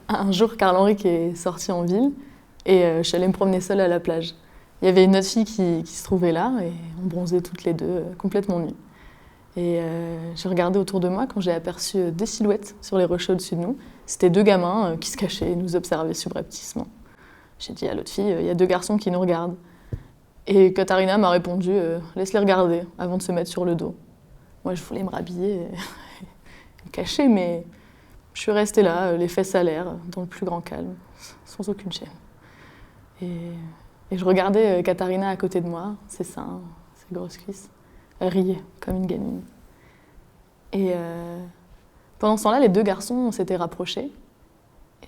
Un jour, Carl-Henri est sorti en ville et je suis allée me promener seule à la plage. Il y avait une autre fille qui se trouvait là et on bronzait toutes les deux, complètement nues. Et j'ai regardé autour de moi quand j'ai aperçu des silhouettes sur les rochers au-dessus de nous. C'était deux gamins qui se cachaient et nous observaient subrepticement. J'ai dit à l'autre fille, il y a deux garçons qui nous regardent. Et Katharina m'a répondu, laisse-les regarder avant de se mettre sur le dos. Moi, je voulais me rhabiller et me cacher, mais je suis restée là, les fesses à l'air, dans le plus grand calme, sans aucune chaîne. Et je regardais Katharina à côté de moi, ses seins, ses grosses cuisses. Elle riait comme une gamine. Et pendant ce temps-là, les deux garçons s'étaient rapprochés.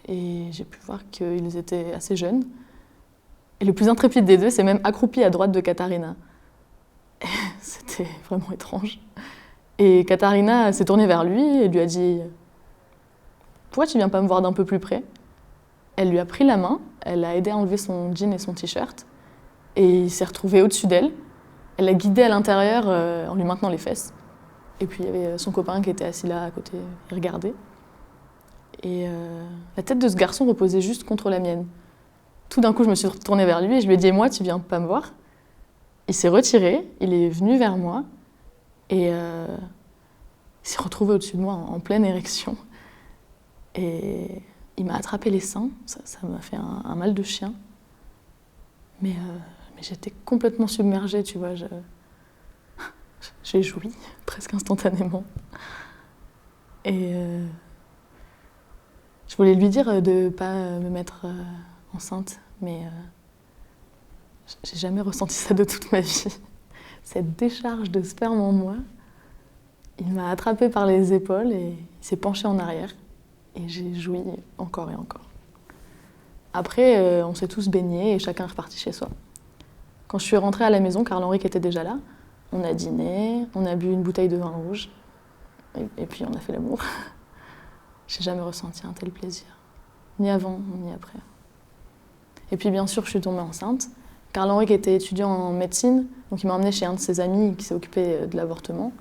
Et j'ai pu voir qu'ils étaient assez jeunes. Et le plus intrépide des deux s'est même accroupi à droite de Katharina. C'était vraiment étrange. Et Katharina s'est tournée vers lui et lui a dit « Pourquoi tu viens pas me voir d'un peu plus près ?» Elle lui a pris la main, elle l'a aidé à enlever son jean et son t-shirt, et il s'est retrouvé au-dessus d'elle. Elle l'a guidé à l'intérieur en lui maintenant les fesses. Et puis il y avait son copain qui était assis là à côté, il regardait. Et la tête de ce garçon reposait juste contre la mienne. Tout d'un coup, je me suis retournée vers lui et je lui ai dit « Moi, tu viens pas me voir ?» Il s'est retiré, il est venu vers moi et il s'est retrouvé au-dessus de moi en pleine érection. Et il m'a attrapé les seins, ça m'a fait un mal de chien. Mais j'étais complètement submergée, tu vois. J'ai joui presque instantanément. Et je voulais lui dire de ne pas me mettre enceinte, mais j'ai jamais ressenti ça de toute ma vie. Cette décharge de sperme en moi, il m'a attrapée par les épaules et il s'est penché en arrière. Et j'ai joui encore et encore. Après, on s'est tous baignés et chacun est reparti chez soi. Quand je suis rentrée à la maison, Carl-Henri était déjà là. On a dîné, on a bu une bouteille de vin rouge, et puis on a fait l'amour. J'ai jamais ressenti un tel plaisir, ni avant, ni après. Et puis bien sûr, je suis tombée enceinte. Carl-Henri était étudiant en médecine, donc il m'a emmenée chez un de ses amis qui s'est occupé de l'avortement.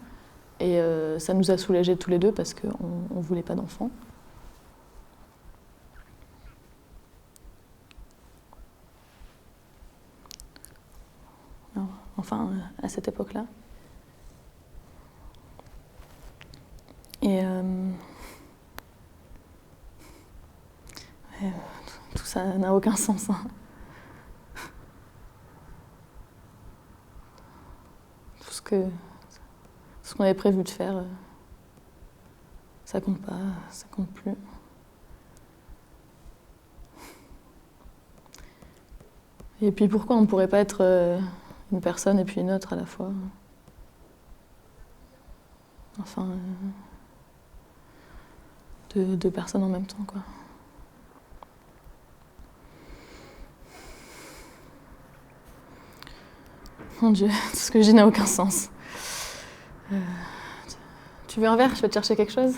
Et ça nous a soulagés tous les deux parce qu'on ne voulait pas d'enfant. Enfin, à cette époque-là. Et tout ça n'a aucun sens. Hein. Tout ce qu'on avait prévu de faire, ça compte pas, ça compte plus. Et puis pourquoi on ne pourrait pas être une personne et puis une autre à la fois? Enfin, deux personnes en même temps, quoi. Mon Dieu, tout ce que je dis n'a aucun sens. Tu veux un verre? Je vais te chercher quelque chose?